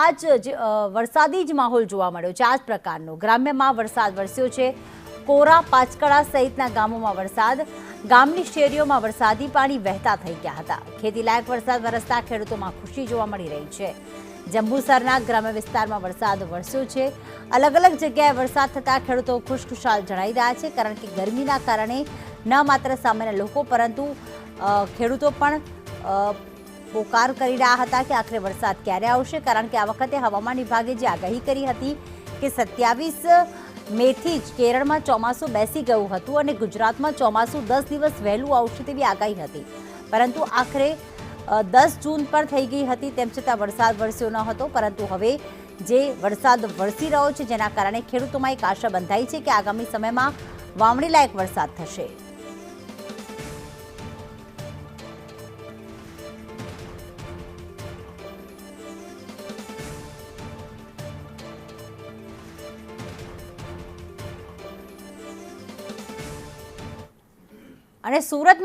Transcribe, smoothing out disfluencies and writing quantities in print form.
આ જ વરસાદી જ માહોલ જોવા મળ્યો છે। આ જ પ્રકારનો ગ્રામ્યમાં વરસાદ વરસ્યો છે। કોરા, પાંચકડા સહિતના ગામોમાં વરસાદ, ગામની શેરીઓમાં વરસાદી પાણી વહેતા થઈ ગયા હતા। ખેતીલાયક વરસાદ વરસતા ખેડૂતોમાં ખુશી જોવા મળી રહી છે। જંબુસરના ગ્રામ્ય વિસ્તારમાં વરસાદ વરસ્યો છે। અલગ અલગ જગ્યાએ વરસાદ થતાં ખેડૂતો ખુશખુશાલ જણાઈ રહ્યા છે, કારણ કે ગરમીના કારણે ન માત્ર સામાન્ય લોકો પરંતુ ખેડૂતો પણ પોકાર કરી રહ્યા હતા કે આખરે વરસાદ ક્યારે આવશે, કારણ કે આ વખતે હવામાન વિભાગે જે આગાહી કરી હતી કે 27 મેથી જ કેરળમાં ચોમાસું બેસી ગયું હતું અને ગુજરાતમાં ચોમાસું 10 દિવસ વહેલું આવશે તેવી આગાહી હતી, પરંતુ આખરે 10 જૂન પર થઈ ગઈ હતી। તેમ છતાં વરસાદ વરસ્યો ન હતો, પરંતુ હવે જે વરસાદ વરસી રહ્યો છે જેના કારણે ખેડૂતોમાં એક આશા બંધાઈ છે કે આગામી સમયમાં વાવણી લાયક વરસાદ થશે। અને સુરતમાં